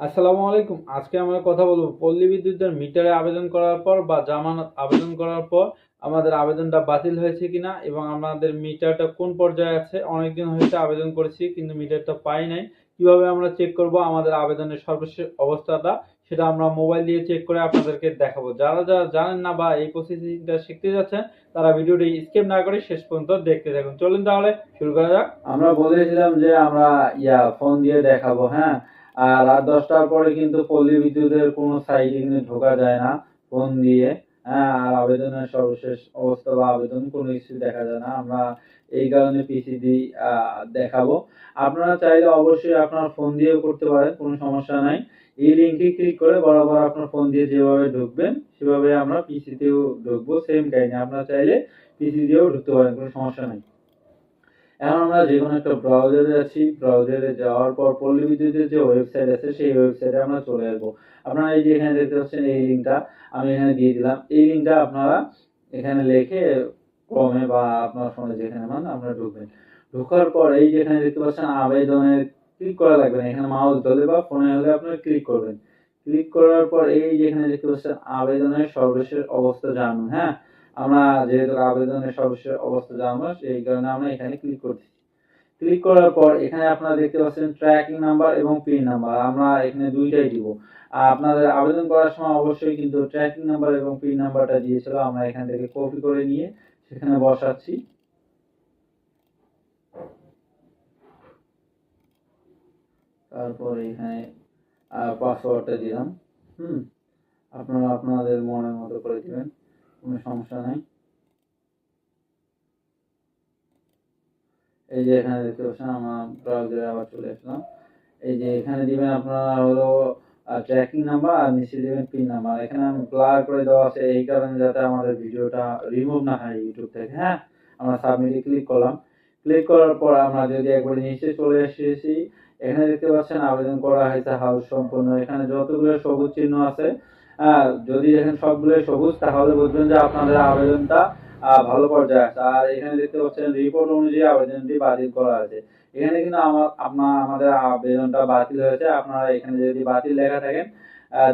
আসসালামু আলাইকুম। আজকে আমরা কথা বলবো পল্লী বিদ্যুতের মিটারে আবেদন করার পর বা জামানত আবেদন করার পর আমাদের আবেদনটা বাতিল হয়েছে কিনা এবং আমাদের মিটারটা কোন পর্যায়ে আছে। অনেকদিন হয়েছে আবেদন করেছি কিন্তু মিটারটা পাই নাই। কিভাবে আমরা চেক করব আমাদের আবেদনের সর্বশেষ অবস্থাটা, সেটা আমরা মোবাইল দিয়ে চেক করে আপনাদেরকে দেখাবো। যারা জানেন না বা এই প্রসেসিংটা শিখতে যাচ্ছেন তারা ভিডিওটি স্কিপ না করে শেষ পর্যন্ত দেখতে থাকুন। চলুন তাহলে শুরু করা যাক। আমরা বলেছিলাম যে আমরা ফোন দিয়ে দেখাবো, হ্যাঁ। আর রাত 10টার পরে কিন্তু পল্লী বিদ্যুতের কোনো সাইটে কিন্তু ঢোকা যায় না ফোন দিয়ে, হ্যাঁ। আর আবেদনের সর্বশেষ অবস্থা বা আবেদন কোনো কিছু দেখা যায় না। আমরা এই কারণে পিসি দিয়ে দেখাবো। আপনারা চাইলে অবশ্যই আপনার ফোন দিয়েও করতে পারেন, কোনো সমস্যা নাই। এই লিঙ্কে ক্লিক করে বরাবর আপনার ফোন দিয়ে যেভাবে ঢুকবেন সেভাবে আমরা পিসিতেও ঢুকবো, সেম কাহিনী। আপনারা চাইলে পিসি দিয়েও ঢুকতে পারেন, কোনো সমস্যা নাই। এখন আমরা যে কোনো একটা ব্রাউজারে আছি, ব্রাউজারে যাওয়ার পর পল্লী বিদ্যুতের যে ওয়েবসাইট আছে সেই ওয়েবসাইটে আমরা চলে আসবো। আপনারা এই যে এখানে দেখতে পাচ্ছেন এই লিঙ্কটা আমি এখানে দিয়ে দিলাম। এই লিঙ্কটা আপনারা এখানে লিখে ক্রমে বা আপনার ফোনে যেখানে পান আপনারা ঢুকবেন। ঢোকার পর এই যে এখানে দেখতে পাচ্ছেন আবেদনের ক্লিক করা লাগবে না, এখানে মাউস ধরে বা ফোনে হলে আপনারা ক্লিক করবেন। ক্লিক করার পর এই যে এখানে দেখতে পাচ্ছেন আবেদনের সর্বশেষ অবস্থা জানুন, হ্যাঁ। আমরা যেহেতু আবেদনের সর্বশেষ অবস্থা জানবো সেই কারণে আমরা এখানে ক্লিক করছি। ক্লিক করার পর এখানে আপনারা দেখতে পাচ্ছেন ট্র্যাকিং নাম্বার এবং পিন নাম্বার, আমরা এখানে দুইটাই দিব। আপনাদের আবেদন করার সময় অবশ্যই কিন্তু ট্র্যাকিং নাম্বার এবং পিন নাম্বারটা দিয়েছিল, আমরা এখান থেকে কপি করে নিয়ে সেখানে বসাচ্ছি। তারপর এখানে পাসওয়ার্ডটা দিলাম। আপনারা আপনাদের মনের মতো করে দিবেন, কোনো সমস্যা নাই। এই যে এখানে দেখতে পাচ্ছেন আমার ব্রাউজারে আবার চলে আসলাম। এই যে এখানে দিবেন আপনারা হলো ট্র্যাকিং নাম্বার আর নিচে দিবেন পিন নাম্বার। এখানে আমি ব্লার করে দেওয়া আছে এই কারণে যাতে আমাদের ভিডিওটা রিমুভ না হয় ইউটিউব থেকে, হ্যাঁ। আমরা সাবমিটে ক্লিক করলাম। ক্লিক করার পর আমরা যদি একবারে নিচে চলে এসেছি, এখানে দেখতে পাচ্ছেন আবেদন করা হয়েছে হাউস সম্পূর্ণ। এখানে যতগুলো সবুজ চিহ্ন আছে, যদি দেখেন সবগুলো সবুজ তাহলে বুঝবেন যে আপনাদের আবেদনটা ভালো পর্যায়ে আছে। আর এখানে দেখতে পাচ্ছেন রিপোর্ট অনুযায়ী আবেদনটি বাতিল করা আছে। এখানে কিন্তু আমাদের আবেদনটা বাতিল হয়েছে। আপনারা এখানে যদি বাতিল লেখা থাকেন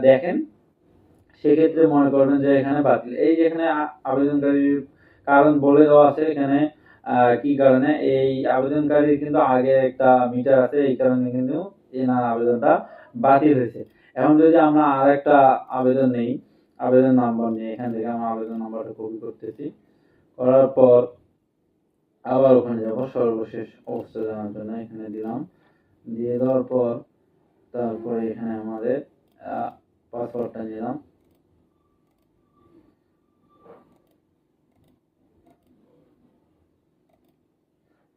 দেখেন, সেক্ষেত্রে মনে করবেন যে এখানে বাতিল। এই যে এখানে আবেদনকারীর কারণ বলে দেওয়া আছে এখানে কি কারণে। এই আবেদনকারীর কিন্তু আগে একটা মিটার আছে, এই কারণে কিন্তু এনার আবেদনটা বাতিল হয়েছে। এখন যদি আমরা আর একটা আবেদন নেই, আবেদন নাম্বার নিয়ে এখান থেকে আমরা আবেদন নাম্বারটা কপি করতেছি। করার পর আবার ওখানে যাব সর্বশেষ অবস্থা জানার জন্য, এখানে দিলাম। দিয়ে দেওয়ার পর তারপরে এখানে আমাদের পাসওয়ার্ডটা নিলাম।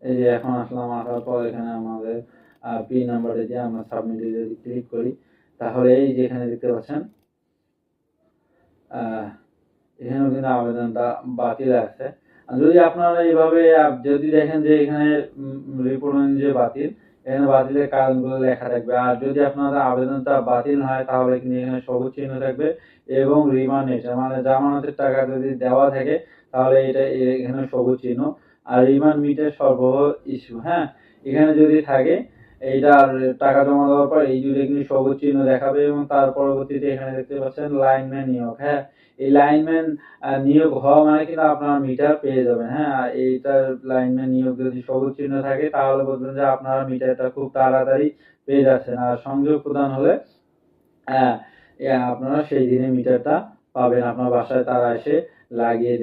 এই যে এখন আসলাম, আসার পর এখানে আমাদের পিন নাম্বারে দিয়ে আমরা সাবমিটে যদি ক্লিক করি তাহলে এই যে এখানে দেখতে পাচ্ছেন এখানেও কিন্তু আবেদনটা বাতিল আছে। যদি আপনারা এইভাবে যদি দেখেন যে এখানে রিপোর্ট অনুযায়ী বাতিল, এখানে বাতিলের কারণগুলো লেখা থাকবে। আর যদি আপনাদের আবেদনটা বাতিল হয় তাহলে কিন্তু এখানে সবুজ চিহ্ন থাকবে এবং রিমান্ড মানে জামানতের টাকা যদি দেওয়া থাকে তাহলে এটা এখানে সবুজ চিহ্ন। আর রিমান্ড মিটের সরবরাহ ইস্যু, হ্যাঁ, এখানে যদি থাকে এইটার টাকা জমা দেওয়ার পর এই দুটো কিন্তু সবুজ চিহ্ন দেখাবে এবং তার পরবর্তীতে এখানে দেখতে পাচ্ছেন লাইনম্যান নিয়োগ, হ্যাঁ। এই লাইনম্যান নিয়োগ হওয়া মানে কিন্তু আপনার মিটার পেয়ে যাবেন, হ্যাঁ। আর এইটার লাইনম্যান নিয়োগ যদি সবুজ চিহ্ন থাকে তাহলে বলবেন যে আপনারা মিটারটা খুব তাড়াতাড়ি পেয়ে যাচ্ছেন। আর সংযোগ প্রদান হলে আপনারা সেই দিনে মিটারটা পাবেন, আপনার বাসায় তারা এসে লাগিয়ে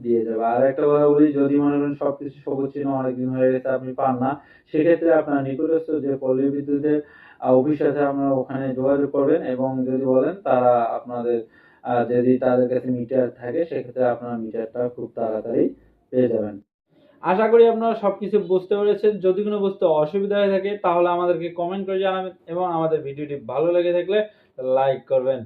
দিয়ে যাবে। আর একটা কথা বলি, যদি মনে করেন সবকিছু সবুজ চিহ্ন অনেকদিন হয়ে গেছে আপনি পান না, সেক্ষেত্রে আপনার নিকটস্থ যে পল্লী বিদ্যুতের অফিস আছে আপনারা ওখানে যোগাযোগ করবেন এবং যদি বলেন তারা আপনাদের যদি তাদের কাছে মিটার থাকে সেক্ষেত্রে আপনার মিটারটা খুব তাড়াতাড়ি পেয়ে যাবেন। আশা করি আপনারা সবকিছু বুঝতে পেরেছেন। যদি কোনো বুঝতে অসুবিধা হয়ে থাকে তাহলে আমাদেরকে কমেন্ট করে জানাবেন এবং আমাদের ভিডিওটি ভালো লেগে থাকলে লাইক করবেন।